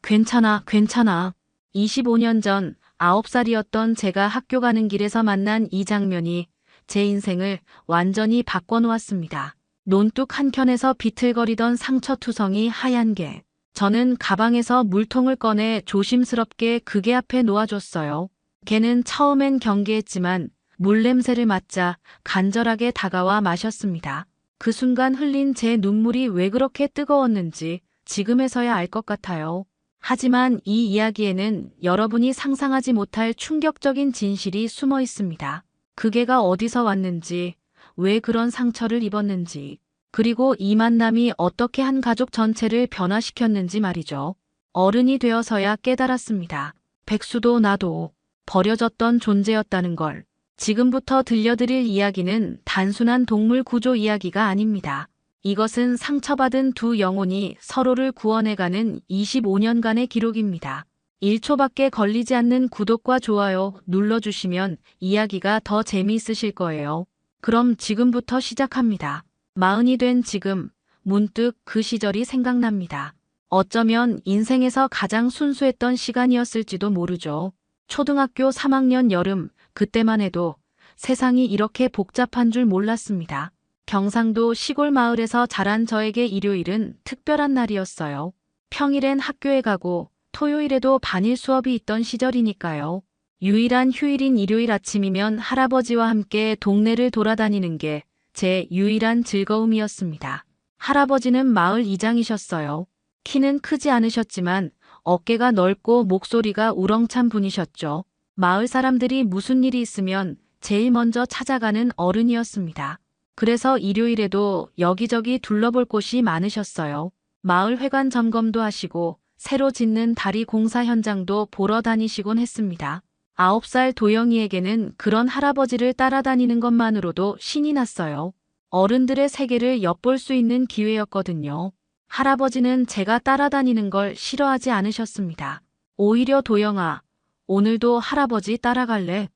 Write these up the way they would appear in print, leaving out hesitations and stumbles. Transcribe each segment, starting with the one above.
괜찮아, 괜찮아. 25년 전 9살이었던 제가 학교 가는 길에서 만난 이 장면이 제 인생을 완전히 바꿔놓았습니다. 논둑 한켠에서 비틀거리던 상처투성이 하얀 개. 저는 가방에서 물통을 꺼내 조심스럽게 그개 앞에 놓아줬어요. 개는 처음엔 경계했지만 물 냄새를 맡자 간절하게 다가와 마셨습니다. 그 순간 흘린 제 눈물이 왜 그렇게 뜨거웠는지 지금에서야 알 것 같아요. 하지만 이 이야기에는 여러분이 상상하지 못할 충격적인 진실이 숨어 있습니다. 그 개가 어디서 왔는지, 왜 그런 상처를 입었는지, 그리고 이 만남이 어떻게 한 가족 전체를 변화시켰는지 말이죠. 어른이 되어서야 깨달았습니다. 백수도 나도 버려졌던 존재였다는 걸. 지금부터 들려드릴 이야기는 단순한 동물 구조 이야기가 아닙니다. 이것은 상처받은 두 영혼이 서로를 구원해가는 25년간의 기록입니다. 1초밖에 걸리지 않는 구독과 좋아요 눌러주시면 이야기가 더 재미있으실 거예요. 그럼 지금부터 시작합니다. 마흔이 된 지금 문득 그 시절이 생각납니다. 어쩌면 인생에서 가장 순수했던 시간이었을지도 모르죠. 초등학교 3학년 여름, 그때만 해도 세상이 이렇게 복잡한 줄 몰랐습니다. 경상도 시골 마을에서 자란 저에게 일요일은 특별한 날이었어요. 평일엔 학교에 가고 토요일에도 반일 수업이 있던 시절이니까요. 유일한 휴일인 일요일 아침이면 할아버지와 함께 동네를 돌아다니는 게 제 유일한 즐거움이었습니다. 할아버지는 마을 이장이셨어요. 키는 크지 않으셨지만 어깨가 넓고 목소리가 우렁찬 분이셨죠. 마을 사람들이 무슨 일이 있으면 제일 먼저 찾아가는 어른이었습니다. 그래서 일요일에도 여기저기 둘러볼 곳이 많으셨어요. 마을 회관 점검도 하시고 새로 짓는 다리 공사 현장도 보러 다니시곤 했습니다. 9살 도영이에게는 그런 할아버지를 따라다니는 것만으로도 신이 났어요. 어른들의 세계를 엿볼 수 있는 기회였거든요. 할아버지는 제가 따라다니는 걸 싫어하지 않으셨습니다. 오히려 도영아, 오늘도 할아버지 따라갈래?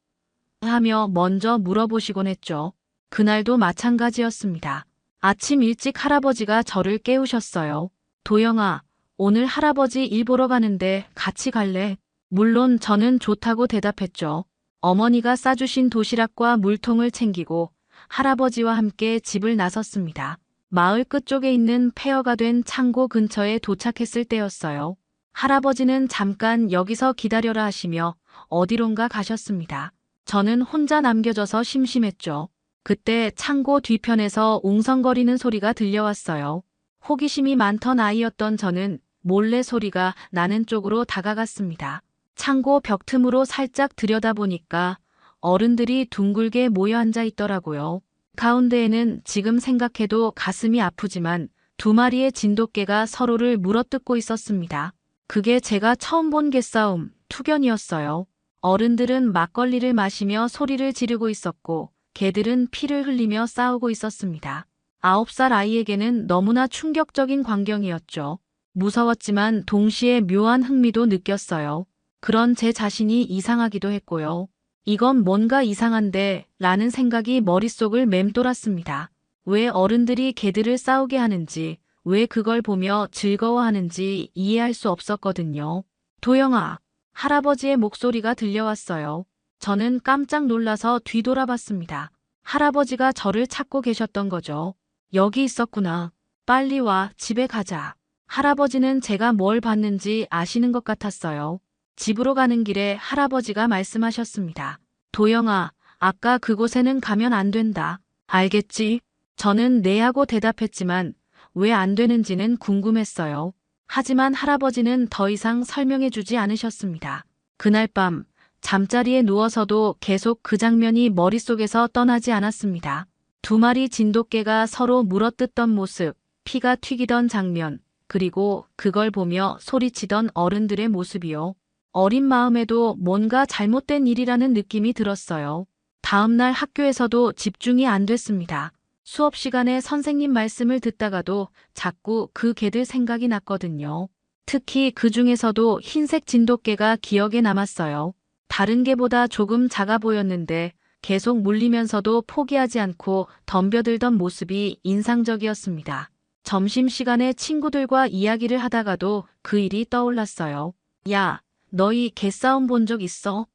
하며 먼저 물어보시곤 했죠. 그날도 마찬가지였습니다. 아침 일찍 할아버지가 저를 깨우셨어요. 도영아, 오늘 할아버지 일 보러 가는데 같이 갈래? 물론 저는 좋다고 대답했죠. 어머니가 싸주신 도시락과 물통을 챙기고 할아버지와 함께 집을 나섰습니다. 마을 끝쪽에 있는 폐허가 된 창고 근처에 도착했을 때였어요. 할아버지는 잠깐 여기서 기다려라 하시며 어디론가 가셨습니다. 저는 혼자 남겨져서 심심했죠. 그때 창고 뒤편에서 웅성거리는 소리가 들려왔어요. 호기심이 많던 아이였던 저는 몰래 소리가 나는 쪽으로 다가갔습니다. 창고 벽 틈으로 살짝 들여다보니까 어른들이 둥글게 모여 앉아 있더라고요. 가운데에는 지금 생각해도 가슴이 아프지만 두 마리의 진돗개가 서로를 물어뜯고 있었습니다. 그게 제가 처음 본 개싸움, 투견이었어요. 어른들은 막걸리를 마시며 소리를 지르고 있었고 개들은 피를 흘리며 싸우고 있었습니다. 9살 아이에게는 너무나 충격적인 광경이었죠. 무서웠지만 동시에 묘한 흥미도 느꼈어요. 그런 제 자신이 이상하기도 했고요. 이건 뭔가 이상한데 라는 생각이 머릿속을 맴돌았습니다. 왜 어른들이 개들을 싸우게 하는지, 왜 그걸 보며 즐거워하는지 이해할 수 없었거든요. 도영아, 할아버지의 목소리가 들려왔어요. 저는 깜짝 놀라서 뒤돌아봤습니다. 할아버지가 저를 찾고 계셨던 거죠. 여기 있었구나. 빨리 와, 집에 가자. 할아버지는 제가 뭘 봤는지 아시는 것 같았어요. 집으로 가는 길에 할아버지가 말씀하셨습니다. 도영아, 아까 그곳에는 가면 안 된다. 알겠지? 저는 네 하고 대답했지만 왜 안 되는지는 궁금했어요. 하지만 할아버지는 더 이상 설명해 주지 않으셨습니다. 그날 밤 잠자리에 누워서도 계속 그 장면이 머릿속에서 떠나지 않았습니다. 두 마리 진돗개가 서로 물어뜯던 모습, 피가 튀기던 장면, 그리고 그걸 보며 소리치던 어른들의 모습이요. 어린 마음에도 뭔가 잘못된 일이라는 느낌이 들었어요. 다음 날 학교에서도 집중이 안 됐습니다. 수업 시간에 선생님 말씀을 듣다가도 자꾸 그 개들 생각이 났거든요. 특히 그 중에서도 흰색 진돗개가 기억에 남았어요. 다른 개보다 조금 작아 보였는데 계속 물리면서도 포기하지 않고 덤벼들던 모습이 인상적이었습니다. 점심시간에 친구들과 이야기를 하다가도 그 일이 떠올랐어요. 야, 너희 개싸움 본 적 있어?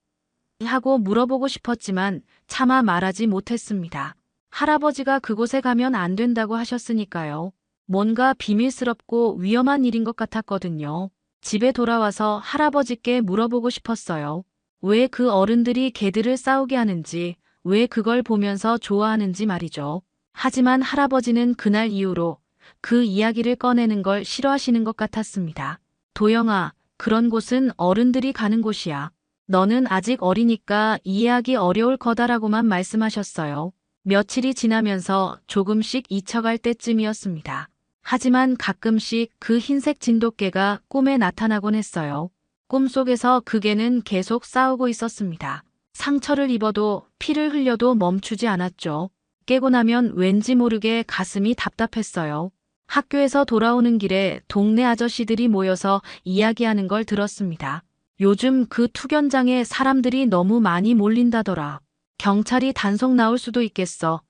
하고 물어보고 싶었지만 차마 말하지 못했습니다. 할아버지가 그곳에 가면 안 된다고 하셨으니까요. 뭔가 비밀스럽고 위험한 일인 것 같았거든요. 집에 돌아와서 할아버지께 물어보고 싶었어요. 왜 그 어른들이 개들을 싸우게 하는지, 왜 그걸 보면서 좋아하는지 말이죠. 하지만 할아버지는 그날 이후로 그 이야기를 꺼내는 걸 싫어하시는 것 같았습니다. 도영아, 그런 곳은 어른들이 가는 곳이야. 너는 아직 어리니까 이해하기 어려울 거다라고만 말씀하셨어요. 며칠이 지나면서 조금씩 잊혀갈 때쯤이었습니다. 하지만 가끔씩 그 흰색 진돗개가 꿈에 나타나곤 했어요. 꿈속에서 그 개는 계속 싸우고 있었습니다. 상처를 입어도 피를 흘려도 멈추지 않았죠. 깨고 나면 왠지 모르게 가슴이 답답했어요. 학교에서 돌아오는 길에 동네 아저씨들이 모여서 이야기하는 걸 들었습니다. 요즘 그 투견장에 사람들이 너무 많이 몰린다더라. 경찰이 단속 나올 수도 있겠어.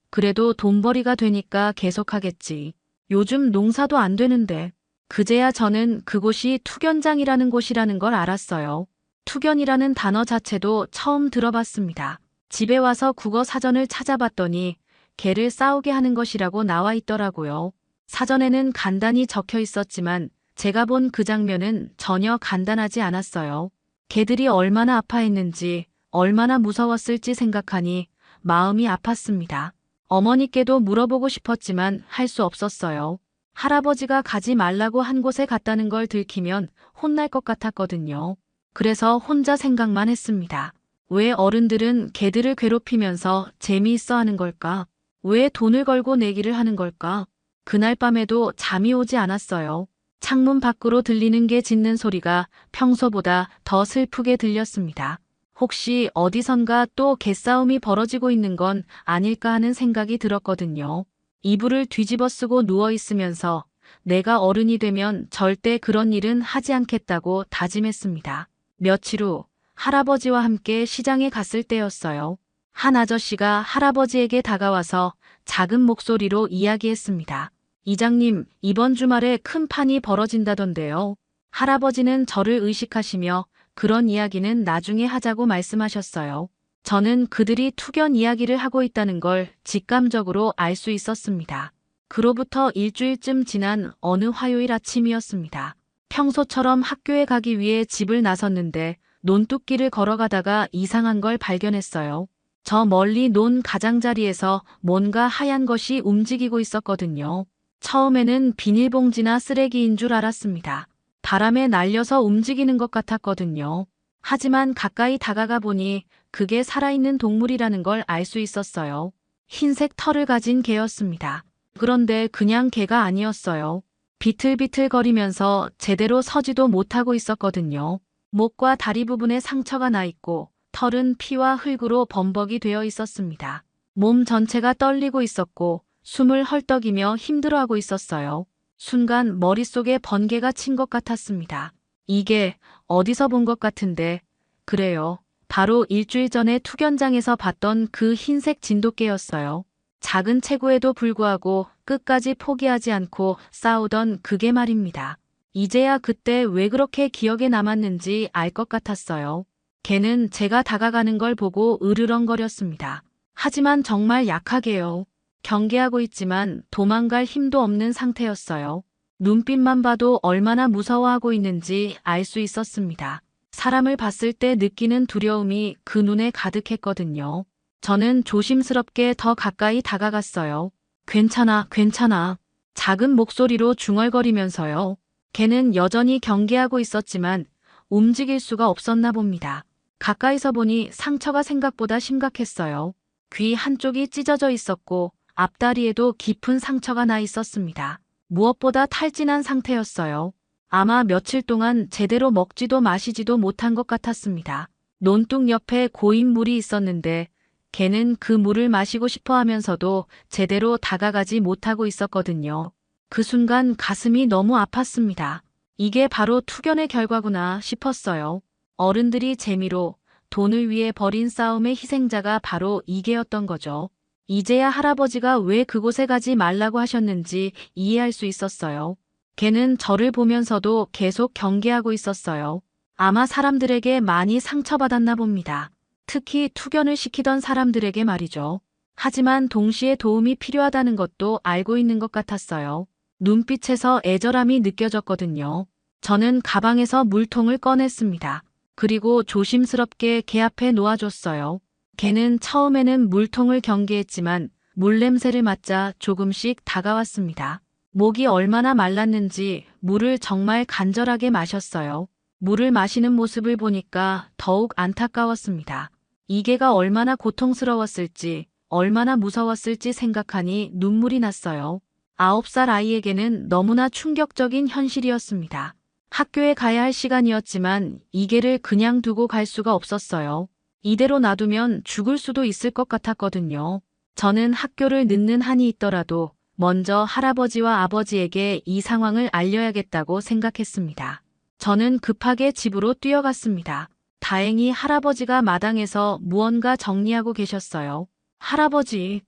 그래도 돈벌이가 되니까 계속하겠지. 요즘 농사도 안 되는데. 그제야 저는 그곳이 투견장이라는 곳이라는 걸 알았어요. 투견이라는 단어 자체도 처음 들어봤습니다. 집에 와서 국어 사전을 찾아봤더니 개를 싸우게 하는 것이라고 나와 있더라고요. 사전에는 간단히 적혀 있었지만 제가 본 그 장면은 전혀 간단하지 않았어요. 개들이 얼마나 아파했는지, 얼마나 무서웠을지 생각하니 마음이 아팠습니다. 어머니께도 물어보고 싶었지만 할 수 없었어요. 할아버지가 가지 말라고 한 곳에 갔다는 걸 들키면 혼날 것 같았거든요. 그래서 혼자 생각만 했습니다. 왜 어른들은 개들을 괴롭히면서 재미있어 하는 걸까? 왜 돈을 걸고 내기를 하는 걸까? 그날 밤에도 잠이 오지 않았어요. 창문 밖으로 들리는 개 짖는 소리가 평소보다 더 슬프게 들렸습니다. 혹시 어디선가 또 개싸움이 벌어지고 있는 건 아닐까 하는 생각이 들었거든요. 이불을 뒤집어 쓰고 누워 있으면서 내가 어른이 되면 절대 그런 일은 하지 않겠다고 다짐했습니다. 며칠 후 할아버지와 함께 시장에 갔을 때였어요. 한 아저씨가 할아버지에게 다가와서 작은 목소리로 이야기했습니다. 이장님, 이번 주말에 큰 판이 벌어진다던데요. 할아버지는 저를 의식하시며 그런 이야기는 나중에 하자고 말씀하셨어요. 저는 그들이 투견 이야기를 하고 있다는 걸 직감적으로 알 수 있었습니다. 그로부터 일주일쯤 지난 어느 화요일 아침이었습니다. 평소처럼 학교에 가기 위해 집을 나섰는데 논뚝길을 걸어가다가 이상한 걸 발견했어요. 저 멀리 논 가장자리에서 뭔가 하얀 것이 움직이고 있었거든요. 처음에는 비닐봉지나 쓰레기인 줄 알았습니다. 바람에 날려서 움직이는 것 같았거든요. 하지만 가까이 다가가 보니 그게 살아있는 동물이라는 걸 알 수 있었어요. 흰색 털을 가진 개였습니다. 그런데 그냥 개가 아니었어요. 비틀비틀거리면서 제대로 서지도 못하고 있었거든요. 목과 다리 부분에 상처가 나 있고 털은 피와 흙으로 범벅이 되어 있었습니다. 몸 전체가 떨리고 있었고 숨을 헐떡이며 힘들어하고 있었어요. 순간 머릿속에 번개가 친 것 같았습니다. 이게 어디서 본 것 같은데. 그래요. 바로 일주일 전에 투견장에서 봤던 그 흰색 진돗개였어요. 작은 체구에도 불구하고 끝까지 포기하지 않고 싸우던 그게 말입니다. 이제야 그때 왜 그렇게 기억에 남았는지 알 것 같았어요. 개는 제가 다가가는 걸 보고 으르렁거렸습니다. 하지만 정말 약하게요. 경계하고 있지만 도망갈 힘도 없는 상태였어요. 눈빛만 봐도 얼마나 무서워하고 있는지 알 수 있었습니다. 사람을 봤을 때 느끼는 두려움이 그 눈에 가득했거든요. 저는 조심스럽게 더 가까이 다가갔어요. 괜찮아, 괜찮아. 작은 목소리로 중얼거리면서요. 걔는 여전히 경계하고 있었지만 움직일 수가 없었나 봅니다. 가까이서 보니 상처가 생각보다 심각했어요. 귀 한쪽이 찢어져 있었고 앞다리에도 깊은 상처가 나 있었습니다. 무엇보다 탈진한 상태였어요. 아마 며칠 동안 제대로 먹지도 마시지도 못한 것 같았습니다. 논둑 옆에 고인 물이 있었는데 개는 그 물을 마시고 싶어 하면서도 제대로 다가가지 못하고 있었거든요. 그 순간 가슴이 너무 아팠습니다. 이게 바로 투견의 결과구나 싶었어요. 어른들이 재미로 돈을 위해 벌인 싸움의 희생자가 바로 이 개였던 거죠. 이제야 할아버지가 왜 그곳에 가지 말라고 하셨는지 이해할 수 있었어요. 걔는 저를 보면서도 계속 경계하고 있었어요. 아마 사람들에게 많이 상처받았나 봅니다. 특히 투견을 시키던 사람들에게 말이죠. 하지만 동시에 도움이 필요하다는 것도 알고 있는 것 같았어요. 눈빛에서 애절함이 느껴졌거든요. 저는 가방에서 물통을 꺼냈습니다. 그리고 조심스럽게 걔 앞에 놓아줬어요. 걔는 처음에는 물통을 경계했지만 물 냄새를 맡자 조금씩 다가왔습니다. 목이 얼마나 말랐는지 물을 정말 간절하게 마셨어요. 물을 마시는 모습을 보니까 더욱 안타까웠습니다. 이게가 얼마나 고통스러웠을지, 얼마나 무서웠을지 생각하니 눈물이 났어요. 9살 아이에게는 너무나 충격적인 현실이었습니다. 학교에 가야 할 시간이었지만 이게를 그냥 두고 갈 수가 없었어요. 이대로 놔두면 죽을 수도 있을 것 같았거든요. 저는 학교를 늦는 한이 있더라도 먼저 할아버지와 아버지에게 이 상황을 알려야겠다고 생각했습니다. 저는 급하게 집으로 뛰어갔습니다. 다행히 할아버지가 마당에서 무언가 정리하고 계셨어요. 할아버지.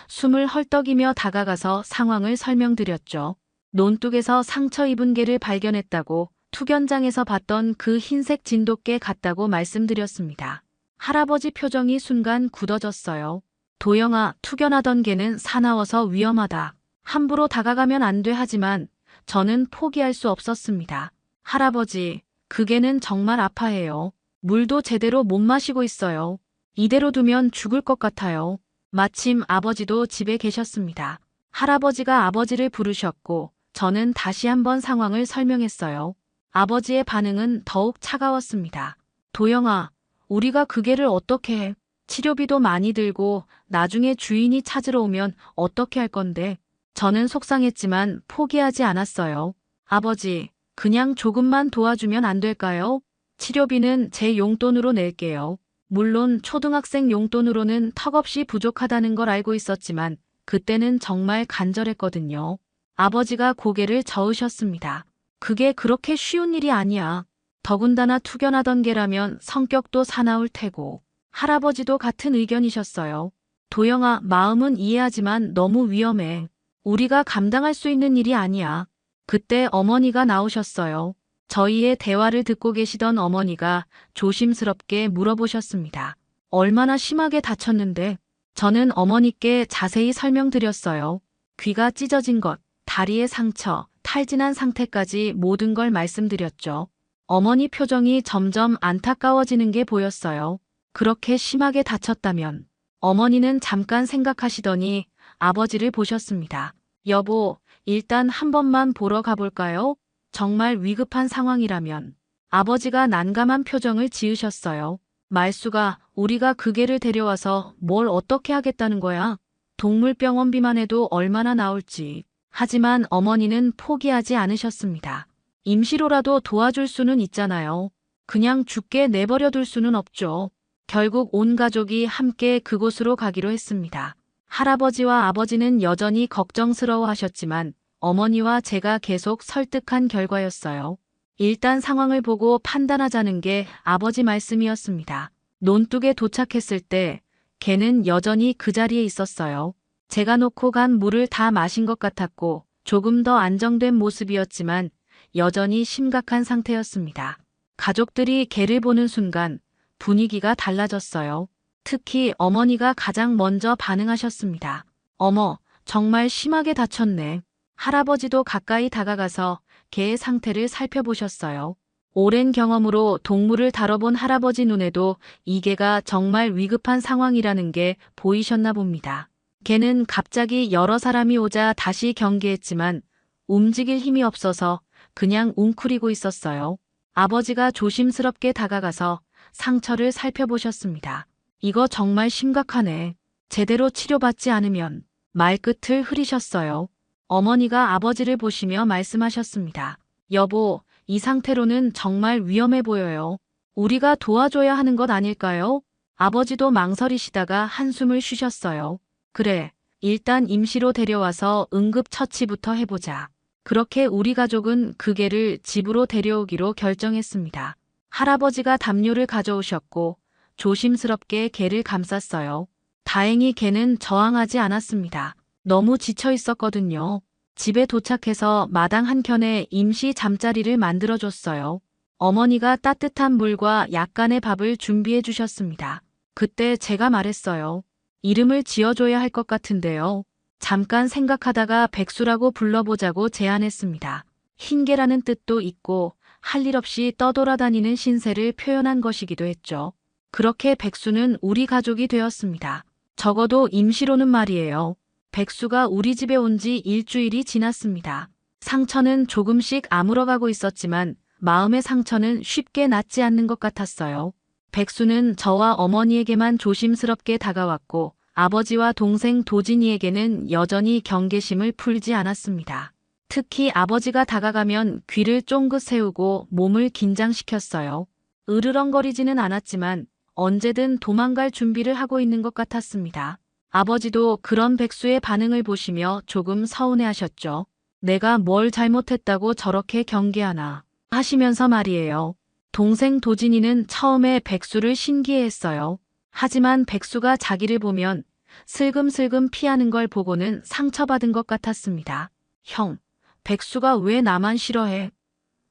숨을 헐떡이며 다가가서 상황을 설명드렸죠. 논둑에서 상처 입은 개를 발견했다고 투견장에서 봤던 그 흰색 진돗개 같다고 말씀드렸습니다. 할아버지 표정이 순간 굳어졌어요. 도영아, 투견하던 개는 사나워서 위험하다. 함부로 다가가면 안 돼 하지만 저는 포기할 수 없었습니다. 할아버지, 그 개는 정말 아파해요. 물도 제대로 못 마시고 있어요. 이대로 두면 죽을 것 같아요. 마침 아버지도 집에 계셨습니다. 할아버지가 아버지를 부르셨고 저는 다시 한번 상황을 설명했어요. 아버지의 반응은 더욱 차가웠습니다. 도영아, 우리가 그 개를 어떻게 해? 치료비도 많이 들고 나중에 주인이 찾으러 오면 어떻게 할 건데? 저는 속상했지만 포기하지 않았어요. 아버지, 그냥 조금만 도와주면 안 될까요? 치료비는 제 용돈으로 낼게요. 물론 초등학생 용돈으로는 턱없이 부족하다는 걸 알고 있었지만 그때는 정말 간절했거든요. 아버지가 고개를 저으셨습니다. 그게 그렇게 쉬운 일이 아니야. 더군다나 투견하던 개라면 성격도 사나울 테고. 할아버지도 같은 의견이셨어요. 도영아, 마음은 이해하지만 너무 위험해. 우리가 감당할 수 있는 일이 아니야. 그때 어머니가 나오셨어요. 저희의 대화를 듣고 계시던 어머니가 조심스럽게 물어보셨습니다. 얼마나 심하게 다쳤는데? 저는 어머니께 자세히 설명드렸어요. 귀가 찢어진 것, 다리의 상처, 탈진한 상태까지 모든 걸 말씀드렸죠. 어머니 표정이 점점 안타까워지는 게 보였어요. 그렇게 심하게 다쳤다면 어머니는 잠깐 생각하시더니 아버지를 보셨습니다. 여보, 일단 한 번만 보러 가볼까요? 정말 위급한 상황이라면. 아버지가 난감한 표정을 지으셨어요. 말수가 우리가 그 개를 데려와서 뭘 어떻게 하겠다는 거야? 동물병원비만 해도 얼마나 나올지. 하지만 어머니는 포기하지 않으셨습니다. 임시로라도 도와줄 수는 있잖아요. 그냥 죽게 내버려 둘 수는 없죠. 결국 온 가족이 함께 그곳으로 가기로 했습니다. 할아버지와 아버지는 여전히 걱정스러워 하셨지만 어머니와 제가 계속 설득한 결과였어요. 일단 상황을 보고 판단하자는 게 아버지 말씀이었습니다. 논둑에 도착했을 때 개는 여전히 그 자리에 있었어요. 제가 놓고 간 물을 다 마신 것 같았고 조금 더 안정된 모습이었지만 여전히 심각한 상태였습니다. 가족들이 개를 보는 순간 분위기가 달라졌어요. 특히 어머니가 가장 먼저 반응하셨습니다. 어머, 정말 심하게 다쳤네. 할아버지도 가까이 다가가서 개의 상태를 살펴보셨어요. 오랜 경험으로 동물을 다뤄본 할아버지 눈에도 이 개가 정말 위급한 상황이라는 게 보이셨나 봅니다. 개는 갑자기 여러 사람이 오자 다시 경계했지만 움직일 힘이 없어서 그냥 웅크리고 있었어요. 아버지가 조심스럽게 다가가서 상처를 살펴보셨습니다. 이거 정말 심각하네. 제대로 치료받지 않으면. 말끝을 흐리셨어요. 어머니가 아버지를 보시며 말씀하셨습니다. 여보, 이 상태로는 정말 위험해 보여요. 우리가 도와줘야 하는 것 아닐까요? 아버지도 망설이시다가 한숨을 쉬셨어요. 그래, 일단 임시로 데려와서 응급처치부터 해보자. 그렇게 우리 가족은 그 개를 집으로 데려오기로 결정했습니다. 할아버지가 담요를 가져오셨고 조심스럽게 개를 감쌌어요. 다행히 개는 저항하지 않았습니다. 너무 지쳐 있었거든요. 집에 도착해서 마당 한켠에 임시 잠자리를 만들어줬어요. 어머니가 따뜻한 물과 약간의 밥을 준비해 주셨습니다. 그때 제가 말했어요. 이름을 지어줘야 할 것 같은데요. 잠깐 생각하다가 백수라고 불러보자고 제안했습니다. 흰개라는 뜻도 있고 할 일 없이 떠돌아다니는 신세를 표현한 것이기도 했죠. 그렇게 백수는 우리 가족이 되었습니다. 적어도 임시로는 말이에요. 백수가 우리 집에 온 지 일주일이 지났습니다. 상처는 조금씩 아물어가고 있었지만 마음의 상처는 쉽게 낫지 않는 것 같았어요. 백수는 저와 어머니에게만 조심스럽게 다가왔고 아버지와 동생 도진이에게는 여전히 경계심을 풀지 않았습니다. 특히 아버지가 다가가면 귀를 쫑긋 세우고 몸을 긴장시켰어요. 으르렁거리지는 않았지만 언제든 도망갈 준비를 하고 있는 것 같았습니다. 아버지도 그런 백수의 반응을 보시며 조금 서운해하셨죠. 내가 뭘 잘못했다고 저렇게 경계하나 하시면서 말이에요. 동생 도진이는 처음에 백수를 신기해했어요. 하지만 백수가 자기를 보면 슬금슬금 피하는 걸 보고는 상처받은 것 같았습니다. 형, 백수가 왜 나만 싫어해?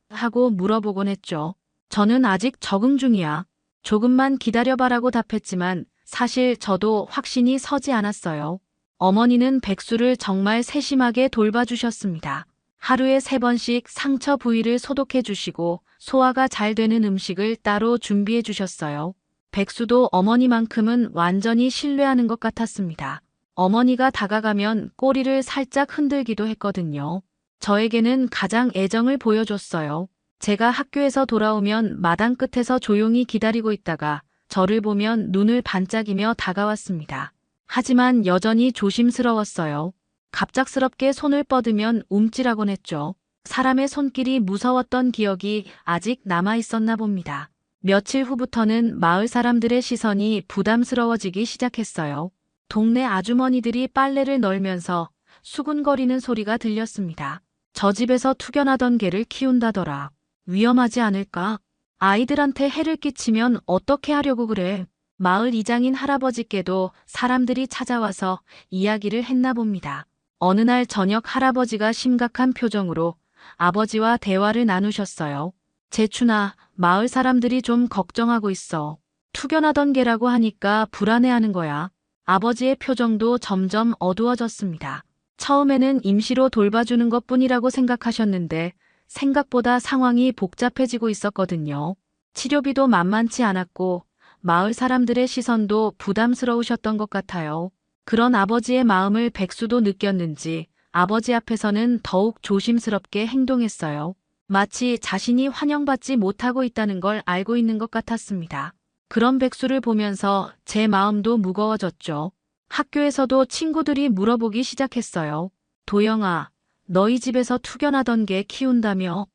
하고 물어보곤 했죠. 저는 아직 적응 중이야. 조금만 기다려봐라고 답했지만 사실 저도 확신이 서지 않았어요. 어머니는 백수를 정말 세심하게 돌봐주셨습니다. 하루에 3번씩 상처 부위를 소독해 주시고 소화가 잘 되는 음식을 따로 준비해 주셨어요. 백수도 어머니만큼은 완전히 신뢰하는 것 같았습니다. 어머니가 다가가면 꼬리를 살짝 흔들기도 했거든요. 저에게는 가장 애정을 보여줬어요. 제가 학교에서 돌아오면 마당 끝에서 조용히 기다리고 있다가 저를 보면 눈을 반짝이며 다가왔습니다. 하지만 여전히 조심스러웠어요. 갑작스럽게 손을 뻗으면 움찔하곤 했죠. 사람의 손길이 무서웠던 기억이 아직 남아있었나 봅니다. 며칠 후부터는 마을 사람들의 시선이 부담스러워지기 시작했어요. 동네 아주머니들이 빨래를 널면서 수군거리는 소리가 들렸습니다. 저 집에서 투견하던 개를 키운다더라. 위험하지 않을까? 아이들한테 해를 끼치면 어떻게 하려고 그래? 마을 이장인 할아버지께도 사람들이 찾아와서 이야기를 했나 봅니다. 어느 날 저녁 할아버지가 심각한 표정으로 아버지와 대화를 나누셨어요. 재춘아, 마을 사람들이 좀 걱정하고 있어. 투견하던 개라고 하니까 불안해하는 거야. 아버지의 표정도 점점 어두워졌습니다. 처음에는 임시로 돌봐주는 것뿐이라고 생각하셨는데 생각보다 상황이 복잡해지고 있었거든요. 치료비도 만만치 않았고 마을 사람들의 시선도 부담스러우셨던 것 같아요. 그런 아버지의 마음을 백수도 느꼈는지 아버지 앞에서는 더욱 조심스럽게 행동했어요. 마치 자신이 환영받지 못하고 있다는 걸 알고 있는 것 같았습니다. 그런 백수를 보면서 제 마음도 무거워졌죠. 학교에서도 친구들이 물어보기 시작했어요. 도영아, 너희 집에서 투견하던 개 키운다며?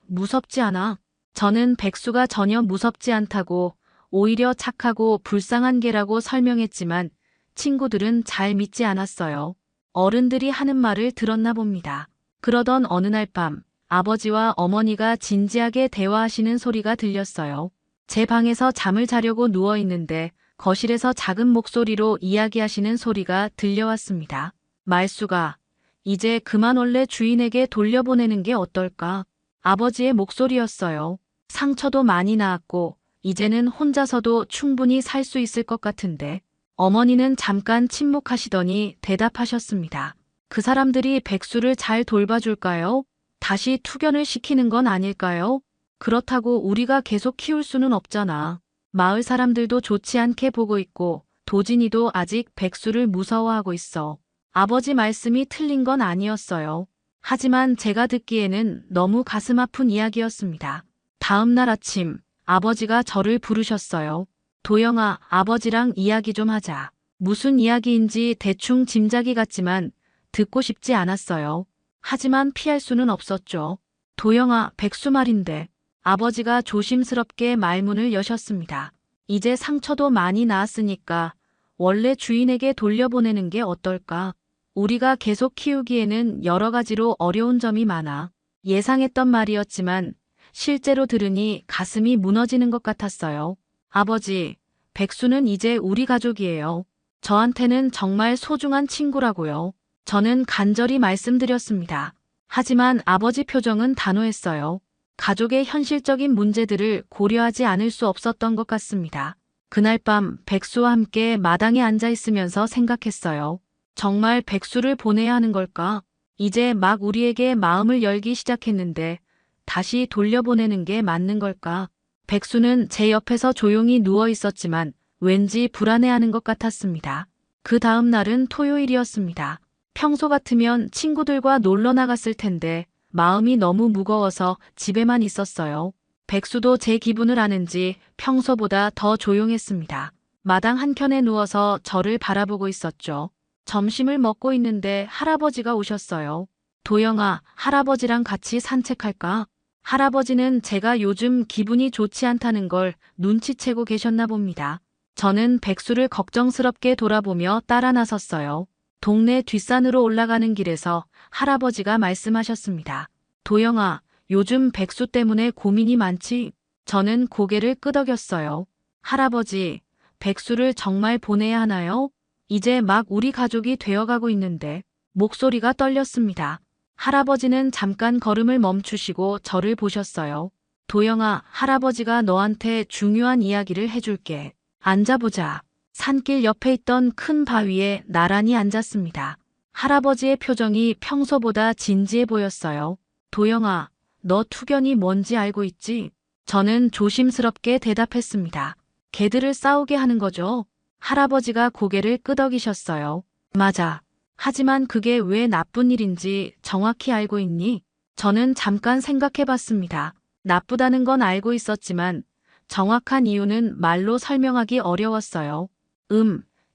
무섭지 않아? 저는 백수가 전혀 무섭지 않다고 오히려 착하고 불쌍한 개라고 설명했지만 친구들은 잘 믿지 않았어요. 어른들이 하는 말을 들었나 봅니다. 그러던 어느 날 밤 아버지와 어머니가 진지하게 대화하시는 소리가 들렸어요. 제 방에서 잠을 자려고 누워 있는데 거실에서 작은 목소리로 이야기하시는 소리가 들려왔습니다. 말수가 이제 그만 원래 주인에게 돌려보내는 게 어떨까? 아버지의 목소리였어요. 상처도 많이 나았고 이제는 혼자서도 충분히 살 수 있을 것 같은데. 어머니는 잠깐 침묵하시더니 대답하셨습니다. 그 사람들이 백수를 잘 돌봐줄까요? 다시 투견을 시키는 건 아닐까요? 그렇다고 우리가 계속 키울 수는 없잖아. 마을 사람들도 좋지 않게 보고 있고 도진이도 아직 백수를 무서워하고 있어. 아버지 말씀이 틀린 건 아니었어요. 하지만 제가 듣기에는 너무 가슴 아픈 이야기였습니다. 다음 날 아침 아버지가 저를 부르셨어요. 도영아, 아버지랑 이야기 좀 하자. 무슨 이야기인지 대충 짐작이 갔지만 듣고 싶지 않았어요. 하지만 피할 수는 없었죠. 도영아, 백수 말인데. 아버지가 조심스럽게 말문을 여셨습니다. 이제 상처도 많이 나았으니까 원래 주인에게 돌려보내는 게 어떨까? 우리가 계속 키우기에는 여러 가지로 어려운 점이 많아. 예상했던 말이었지만 실제로 들으니 가슴이 무너지는 것 같았어요. 아버지, 백수는 이제 우리 가족이에요. 저한테는 정말 소중한 친구라고요. 저는 간절히 말씀드렸습니다. 하지만 아버지 표정은 단호했어요. 가족의 현실적인 문제들을 고려하지 않을 수 없었던 것 같습니다. 그날 밤 백수와 함께 마당에 앉아 있으면서 생각했어요. 정말 백수를 보내야 하는 걸까? 이제 막 우리에게 마음을 열기 시작했는데 다시 돌려보내는 게 맞는 걸까? 백수는 제 옆에서 조용히 누워 있었지만 왠지 불안해하는 것 같았습니다. 그 다음 날은 토요일이었습니다. 평소 같으면 친구들과 놀러 나갔을 텐데 마음이 너무 무거워서 집에만 있었어요. 백수도 제 기분을 아는지 평소보다 더 조용했습니다. 마당 한켠에 누워서 저를 바라보고 있었죠. 점심을 먹고 있는데 할아버지가 오셨어요. 도영아, 할아버지랑 같이 산책할까? 할아버지는 제가 요즘 기분이 좋지 않다는 걸 눈치채고 계셨나 봅니다. 저는 백수를 걱정스럽게 돌아보며 따라 나섰어요. 동네 뒷산으로 올라가는 길에서 할아버지가 말씀하셨습니다. 도영아, 요즘 백수 때문에 고민이 많지? 저는 고개를 끄덕였어요. 할아버지, 백수를 정말 보내야 하나요? 이제 막 우리 가족이 되어가고 있는데 목소리가 떨렸습니다. 할아버지는 잠깐 걸음을 멈추시고 저를 보셨어요. 도영아, 할아버지가 너한테 중요한 이야기를 해줄게. 앉아보자. 산길 옆에 있던 큰 바위에 나란히 앉았습니다. 할아버지의 표정이 평소보다 진지해 보였어요. 도영아, 너 투견이 뭔지 알고 있지? 저는 조심스럽게 대답했습니다. 개들을 싸우게 하는 거죠? 할아버지가 고개를 끄덕이셨어요. 맞아. 하지만 그게 왜 나쁜 일인지 정확히 알고 있니? 저는 잠깐 생각해 봤습니다. 나쁘다는 건 알고 있었지만 정확한 이유는 말로 설명하기 어려웠어요.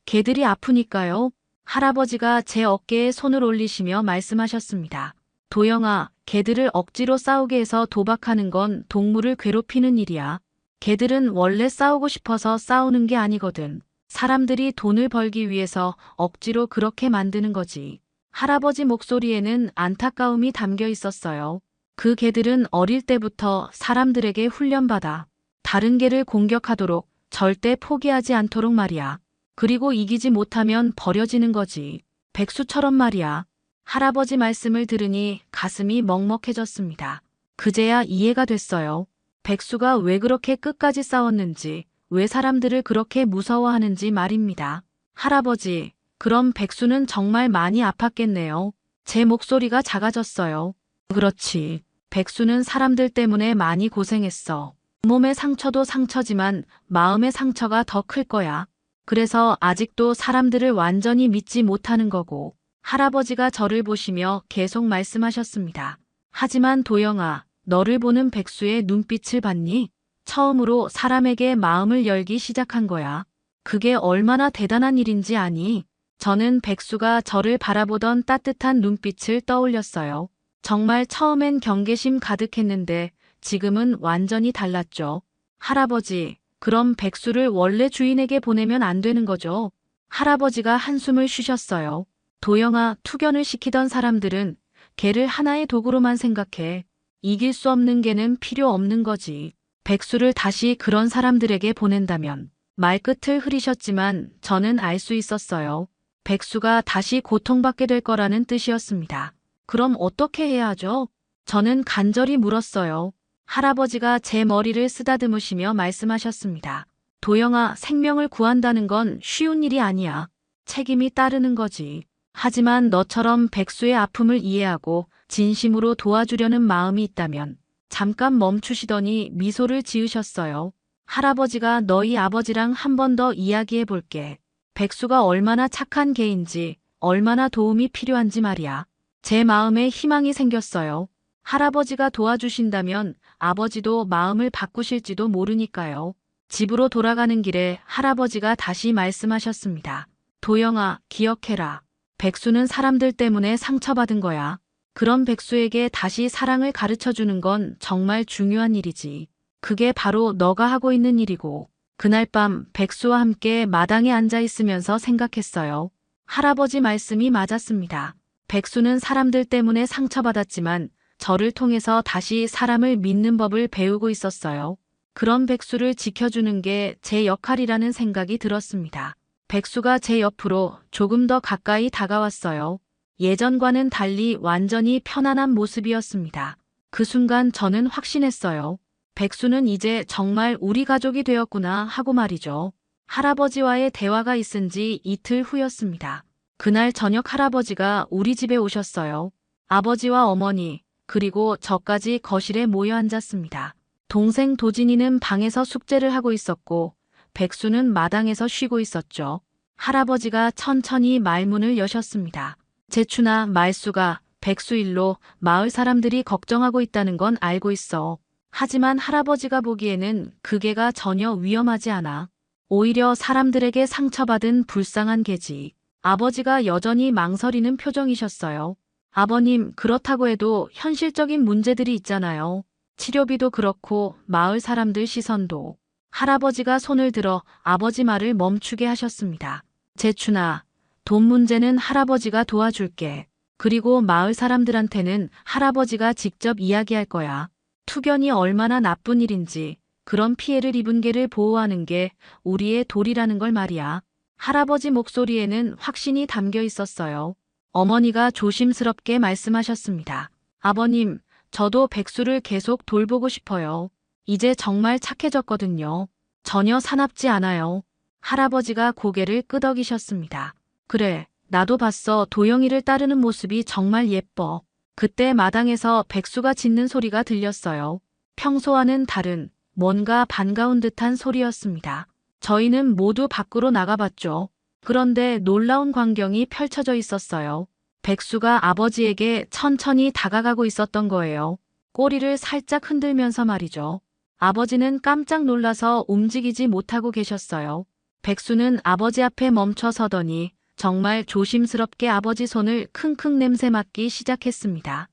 개들이 아프니까요. 할아버지가 제 어깨에 손을 올리시며 말씀하셨습니다. 도영아, 개들을 억지로 싸우게 해서 도박하는 건 동물을 괴롭히는 일이야. 개들은 원래 싸우고 싶어서 싸우는 게 아니거든. 사람들이 돈을 벌기 위해서 억지로 그렇게 만드는 거지. 할아버지 목소리에는 안타까움이 담겨 있었어요. 그 개들은 어릴 때부터 사람들에게 훈련받아 다른 개를 공격하도록 절대 포기하지 않도록 말이야. 그리고 이기지 못하면 버려지는 거지. 백수처럼 말이야. 할아버지 말씀을 들으니 가슴이 먹먹해졌습니다. 그제야 이해가 됐어요. 백수가 왜 그렇게 끝까지 싸웠는지, 왜 사람들을 그렇게 무서워하는지 말입니다. 할아버지, 그럼 백수는 정말 많이 아팠겠네요. 제 목소리가 작아졌어요. 그렇지. 백수는 사람들 때문에 많이 고생했어. 몸의 상처도 상처지만 마음의 상처가 더 클 거야. 그래서 아직도 사람들을 완전히 믿지 못하는 거고. 할아버지가 저를 보시며 계속 말씀하셨습니다. 하지만 도영아, 너를 보는 백수의 눈빛을 봤니? 처음으로 사람에게 마음을 열기 시작한 거야. 그게 얼마나 대단한 일인지 아니? 저는 백수가 저를 바라보던 따뜻한 눈빛을 떠올렸어요. 정말 처음엔 경계심 가득했는데 지금은 완전히 달랐죠. 할아버지, 그럼 백수를 원래 주인에게 보내면 안 되는 거죠? 할아버지가 한숨을 쉬셨어요. 도영아, 투견을 시키던 사람들은 개를 하나의 도구로만 생각해. 이길 수 없는 개는 필요 없는 거지. 백수를 다시 그런 사람들에게 보낸다면. 말끝을 흐리셨지만 저는 알 수 있었어요. 백수가 다시 고통받게 될 거라는 뜻이었습니다. 그럼 어떻게 해야 하죠? 저는 간절히 물었어요. 할아버지가 제 머리를 쓰다듬으시며 말씀하셨습니다. 도영아, 생명을 구한다는 건 쉬운 일이 아니야. 책임이 따르는 거지. 하지만 너처럼 백수의 아픔을 이해하고 진심으로 도와주려는 마음이 있다면 잠깐 멈추시더니 미소를 지으셨어요. 할아버지가 너희 아버지랑 한 번 더 이야기해 볼게. 백수가 얼마나 착한 개인지, 얼마나 도움이 필요한지 말이야. 제 마음에 희망이 생겼어요. 할아버지가 도와주신다면 아버지도 마음을 바꾸실지도 모르니까요. 집으로 돌아가는 길에 할아버지가 다시 말씀하셨습니다. 도영아, 기억해라. 백수는 사람들 때문에 상처받은 거야. 그런 백수에게 다시 사랑을 가르쳐주는 건 정말 중요한 일이지. 그게 바로 너가 하고 있는 일이고. 그날 밤 백수와 함께 마당에 앉아 있으면서 생각했어요. 할아버지 말씀이 맞았습니다. 백수는 사람들 때문에 상처받았지만 저를 통해서 다시 사람을 믿는 법을 배우고 있었어요. 그런 백수를 지켜주는 게 제 역할이라는 생각이 들었습니다. 백수가 제 옆으로 조금 더 가까이 다가왔어요. 예전과는 달리 완전히 편안한 모습이었습니다. 그 순간 저는 확신했어요. 백수는 이제 정말 우리 가족이 되었구나 하고 말이죠. 할아버지와의 대화가 있은 지 이틀 후였습니다. 그날 저녁 할아버지가 우리 집에 오셨어요. 아버지와 어머니, 그리고 저까지 거실에 모여 앉았습니다. 동생 도진이는 방에서 숙제를 하고 있었고, 백수는 마당에서 쉬고 있었죠. 할아버지가 천천히 말문을 여셨습니다. 재추나 말수가 백수 일로 마을 사람들이 걱정하고 있다는 건 알고 있어. 하지만 할아버지가 보기에는 그게가 전혀 위험하지 않아. 오히려 사람들에게 상처받은 불쌍한 개지. 아버지가 여전히 망설이는 표정이셨어요. 아버님, 그렇다고 해도 현실적인 문제들이 있잖아요. 치료비도 그렇고 마을 사람들 시선도. 할아버지가 손을 들어 아버지 말을 멈추게 하셨습니다. 재추나, 돈 문제는 할아버지가 도와줄게. 그리고 마을 사람들한테는 할아버지가 직접 이야기할 거야. 투견이 얼마나 나쁜 일인지, 그런 피해를 입은 개를 보호하는 게 우리의 도리라는 걸 말이야. 할아버지 목소리에는 확신이 담겨 있었어요. 어머니가 조심스럽게 말씀하셨습니다. 아버님, 저도 백수를 계속 돌보고 싶어요. 이제 정말 착해졌거든요. 전혀 사납지 않아요. 할아버지가 고개를 끄덕이셨습니다. 그래, 나도 봤어. 도영이를 따르는 모습이 정말 예뻐. 그때 마당에서 백수가 짖는 소리가 들렸어요. 평소와는 다른 뭔가 반가운 듯한 소리였습니다. 저희는 모두 밖으로 나가봤죠. 그런데 놀라운 광경이 펼쳐져 있었어요. 백수가 아버지에게 천천히 다가가고 있었던 거예요. 꼬리를 살짝 흔들면서 말이죠. 아버지는 깜짝 놀라서 움직이지 못하고 계셨어요. 백수는 아버지 앞에 멈춰 서더니 정말 조심스럽게 아버지 손을 킁킁 냄새 맡기 시작했습니다.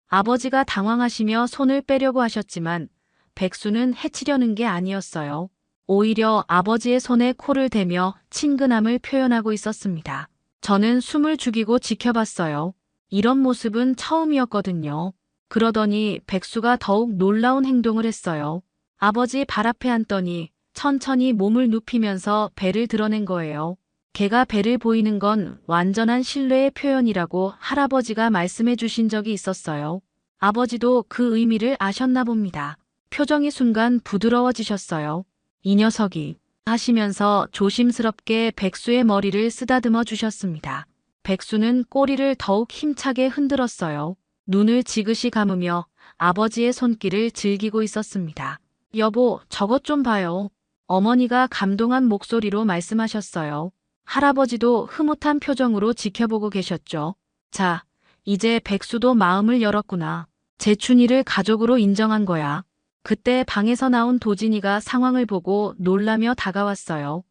아버지가 당황하시며 손을 빼려고 하셨지만 백수는 해치려는 게 아니었어요. 오히려 아버지의 손에 코를 대며 친근함을 표현하고 있었습니다. 저는 숨을 죽이고 지켜봤어요. 이런 모습은 처음이었거든요. 그러더니 백수가 더욱 놀라운 행동을 했어요. 아버지 발 앞에 앉더니 천천히 몸을 눕히면서 배를 드러낸 거예요. 개가 배를 보이는 건 완전한 신뢰의 표현이라고 할아버지가 말씀해 주신 적이 있었어요. 아버지도 그 의미를 아셨나 봅니다. 표정이 순간 부드러워지셨어요. 이 녀석이 하시면서 조심스럽게 백수의 머리를 쓰다듬어 주셨습니다. 백수는 꼬리를 더욱 힘차게 흔들었어요. 눈을 지그시 감으며 아버지의 손길을 즐기고 있었습니다. 여보, 저것 좀 봐요. 어머니가 감동한 목소리로 말씀하셨어요. 할아버지도 흐뭇한 표정으로 지켜보고 계셨죠. 자, 이제 백수도 마음을 열었구나. 재춘이를 가족으로 인정한 거야. 그때 방에서 나온 도진이가 상황을 보고 놀라며 다가왔어요.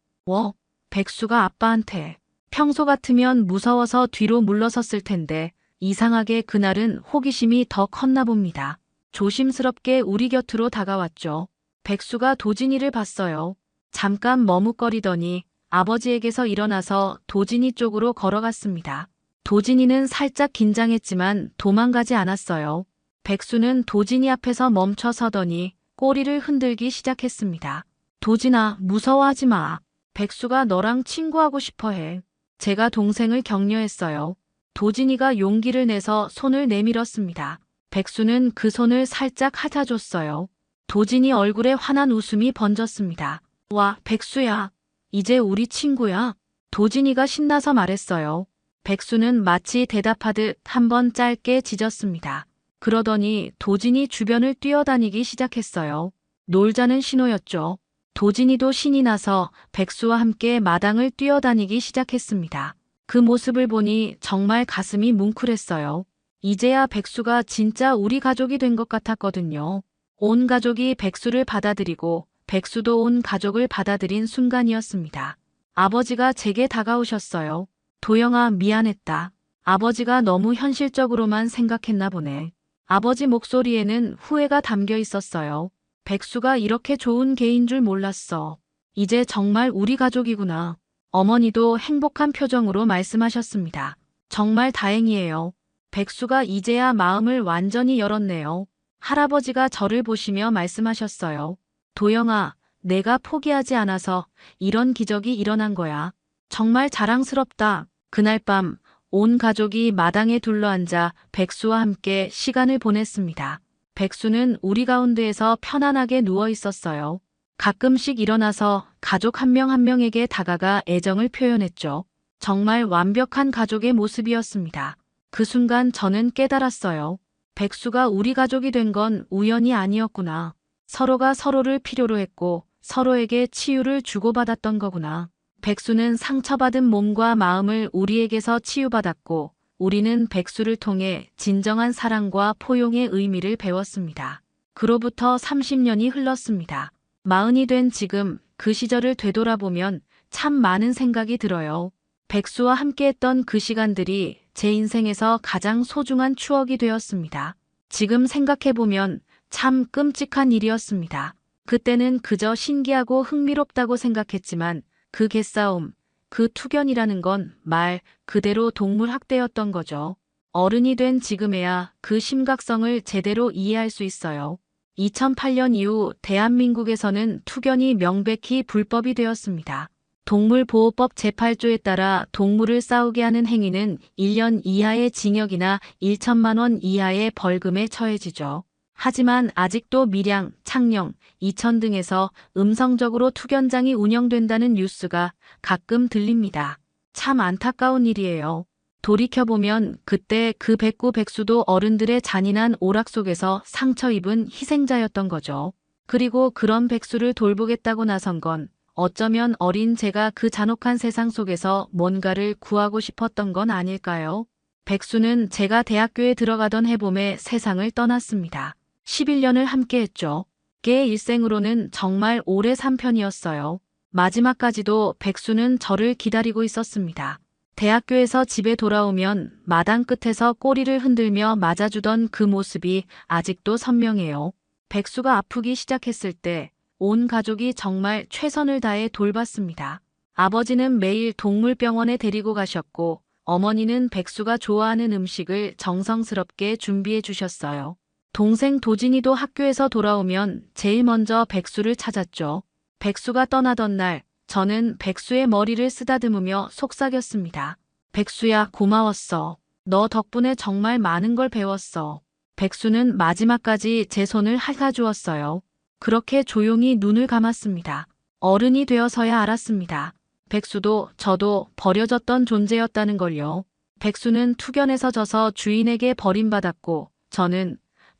백수가 아빠한테. 평소 같으면 무서워서 뒤로 물러섰을 텐데 이상하게 그날은 호기심이 더 컸나 봅니다. 조심스럽게 우리 곁으로 다가왔죠. 백수가 도진이를 봤어요. 잠깐 머뭇거리더니 아버지에게서 일어나서 도진이 쪽으로 걸어갔습니다. 도진이는 살짝 긴장했지만 도망가지 않았어요. 백수는 도진이 앞에서 멈춰 서더니 꼬리를 흔들기 시작했습니다. 도진아, 무서워하지 마. 백수가 너랑 친구하고 싶어 해. 제가 동생을 격려했어요. 도진이가 용기를 내서 손을 내밀었습니다. 백수는 그 손을 살짝 핥아줬어요. 도진이 얼굴에 환한 웃음이 번졌습니다. 와, 백수야. 이제 우리 친구야. 도진이가 신나서 말했어요. 백수는 마치 대답하듯 한번 짧게 짖었습니다. 그러더니 도진이 주변을 뛰어다니기 시작했어요. 놀자는 신호였죠. 도진이도 신이 나서 백수와 함께 마당을 뛰어다니기 시작했습니다. 그 모습을 보니 정말 가슴이 뭉클했어요. 이제야 백수가 진짜 우리 가족이 된 것 같았거든요. 온 가족이 백수를 받아들이고 백수도 온 가족을 받아들인 순간이었습니다. 아버지가 제게 다가오셨어요. 도영아, 미안했다. 아버지가 너무 현실적으로만 생각했나 보네. 아버지 목소리에는 후회가 담겨 있었어요. 백수가 이렇게 좋은 개인 줄 몰랐어. 이제 정말 우리 가족이구나. 어머니도 행복한 표정으로 말씀하셨습니다. 정말 다행이에요. 백수가 이제야 마음을 완전히 열었네요. 할아버지가 저를 보시며 말씀하셨어요. 도영아, 내가 포기하지 않아서 이런 기적이 일어난 거야. 정말 자랑스럽다. 그날 밤 온 가족이 마당에 둘러앉아 백수와 함께 시간을 보냈습니다. 백수는 우리 가운데에서 편안하게 누워 있었어요. 가끔씩 일어나서 가족 한 명 한 명에게 다가가 애정을 표현했죠. 정말 완벽한 가족의 모습이었습니다. 그 순간 저는 깨달았어요. 백수가 우리 가족이 된 건 우연이 아니었구나. 서로가 서로를 필요로 했고 서로에게 치유를 주고받았던 거구나. 백수는 상처받은 몸과 마음을 우리에게서 치유받았고 우리는 백수를 통해 진정한 사랑과 포용의 의미를 배웠습니다. 그로부터 30년이 흘렀습니다. 40이 된 지금 그 시절을 되돌아보면 참 많은 생각이 들어요. 백수와 함께했던 그 시간들이 제 인생에서 가장 소중한 추억이 되었습니다. 지금 생각해보면 참 끔찍한 일이었습니다. 그때는 그저 신기하고 흥미롭다고 생각했지만 그 개싸움, 그 투견이라는 건 말 그대로 동물 학대였던 거죠. 어른이 된 지금에야 그 심각성을 제대로 이해할 수 있어요. 2008년 이후 대한민국에서는 투견이 명백히 불법이 되었습니다. 동물보호법 제8조에 따라 동물을 싸우게 하는 행위는 1년 이하의 징역이나 1천만 원 이하의 벌금에 처해지죠. 하지만 아직도 밀양, 창녕, 이천 등에서 음성적으로 투견장이 운영된다는 뉴스가 가끔 들립니다. 참 안타까운 일이에요. 돌이켜보면 그때 그 백구 백수도 어른들의 잔인한 오락 속에서 상처 입은 희생자였던 거죠. 그리고 그런 백수를 돌보겠다고 나선 건 어쩌면 어린 제가 그 잔혹한 세상 속에서 뭔가를 구하고 싶었던 건 아닐까요? 백수는 제가 대학교에 들어가던 해봄에 세상을 떠났습니다. 11년을 함께했죠. 걔의 일생으로는 정말 오래 산 편이었어요. 마지막까지도 백수는 저를 기다리고 있었습니다. 대학교에서 집에 돌아오면 마당 끝에서 꼬리를 흔들며 맞아주던 그 모습이 아직도 선명해요. 백수가 아프기 시작했을 때 온 가족이 정말 최선을 다해 돌봤습니다. 아버지는 매일 동물병원에 데리고 가셨고 어머니는 백수가 좋아하는 음식을 정성스럽게 준비해 주셨어요. 동생 도진이도 학교에서 돌아오면 제일 먼저 백수를 찾았죠. 백수가 떠나던 날 저는 백수의 머리를 쓰다듬으며 속삭였습니다. 백수야, 고마웠어. 너 덕분에 정말 많은 걸 배웠어. 백수는 마지막까지 제 손을 핥아주었어요. 그렇게 조용히 눈을 감았습니다. 어른이 되어서야 알았습니다. 백수도 저도 버려졌던 존재였다는 걸요. 백수는 투견에서 져서 주인에게 버림받았고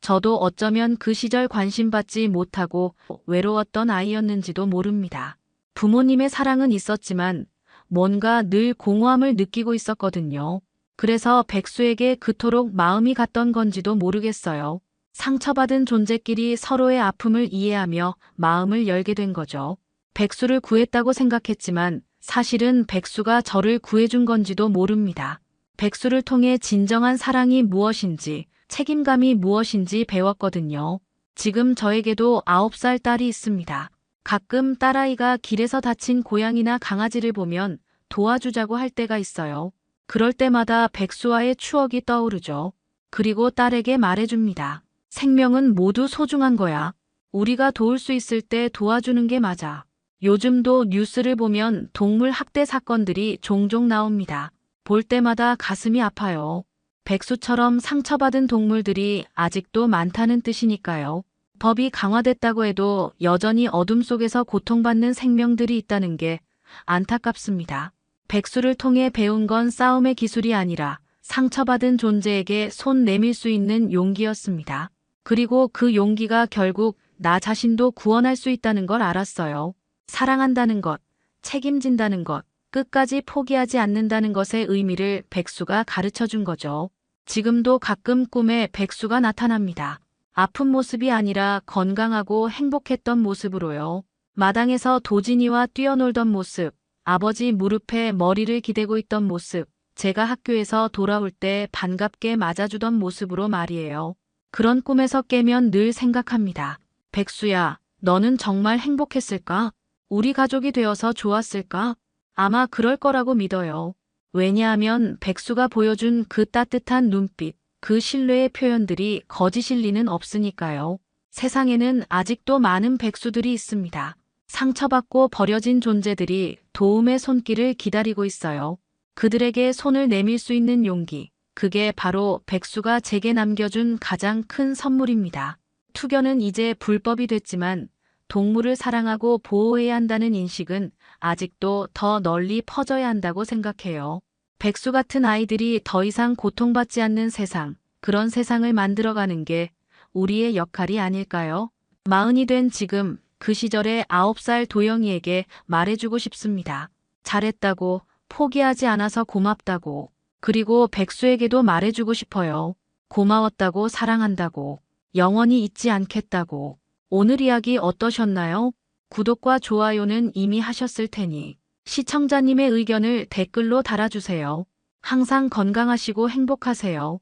저도 어쩌면 그 시절 관심받지 못하고 외로웠던 아이였는지도 모릅니다. 부모님의 사랑은 있었지만 뭔가 늘 공허함을 느끼고 있었거든요. 그래서 백수에게 그토록 마음이 갔던 건지도 모르겠어요. 상처받은 존재끼리 서로의 아픔을 이해하며 마음을 열게 된 거죠. 백수를 구했다고 생각했지만 사실은 백수가 저를 구해준 건지도 모릅니다. 백수를 통해 진정한 사랑이 무엇인지, 책임감이 무엇인지 배웠거든요. 지금 저에게도 9살 딸이 있습니다. 가끔 딸아이가 길에서 다친 고양이나 강아지를 보면 도와주자고 할 때가 있어요. 그럴 때마다 백수와의 추억이 떠오르죠. 그리고 딸에게 말해줍니다. 생명은 모두 소중한 거야. 우리가 도울 수 있을 때 도와주는 게 맞아. 요즘도 뉴스를 보면 동물 학대 사건들이 종종 나옵니다. 볼 때마다 가슴이 아파요. 백수처럼 상처받은 동물들이 아직도 많다는 뜻이니까요. 법이 강화됐다고 해도 여전히 어둠 속에서 고통받는 생명들이 있다는 게 안타깝습니다. 백수를 통해 배운 건 싸움의 기술이 아니라 상처받은 존재에게 손 내밀 수 있는 용기였습니다. 그리고 그 용기가 결국 나 자신도 구원할 수 있다는 걸 알았어요. 사랑한다는 것, 책임진다는 것, 끝까지 포기하지 않는다는 것의 의미를 백수가 가르쳐 준 거죠. 지금도 가끔 꿈에 백수가 나타납니다. 아픈 모습이 아니라 건강하고 행복했던 모습으로요. 마당에서 도진이와 뛰어놀던 모습, 아버지 무릎에 머리를 기대고 있던 모습, 제가 학교에서 돌아올 때 반갑게 맞아주던 모습으로 말이에요. 그런 꿈에서 깨면 늘 생각합니다. 백수야, 너는 정말 행복했을까? 우리 가족이 되어서 좋았을까? 아마 그럴 거라고 믿어요. 왜냐하면 백수가 보여준 그 따뜻한 눈빛, 그 신뢰의 표현들이 거짓일 리는 없으니까요. 세상에는 아직도 많은 백수들이 있습니다. 상처받고 버려진 존재들이 도움의 손길을 기다리고 있어요. 그들에게 손을 내밀 수 있는 용기. 그게 바로 백수가 제게 남겨준 가장 큰 선물입니다. 투견은 이제 불법이 됐지만 동물을 사랑하고 보호해야 한다는 인식은 아직도 더 널리 퍼져야 한다고 생각해요. 백수 같은 아이들이 더 이상 고통받지 않는 세상, 그런 세상을 만들어가는 게 우리의 역할이 아닐까요? 마흔이 된 지금 그 시절의 9살 도영이에게 말해주고 싶습니다. 잘했다고, 포기하지 않아서 고맙다고, 그리고 백수에게도 말해주고 싶어요. 고마웠다고, 사랑한다고, 영원히 잊지 않겠다고. 오늘 이야기 어떠셨나요? 구독과 좋아요는 이미 하셨을 테니 시청자님의 의견을 댓글로 달아주세요. 항상 건강하시고 행복하세요.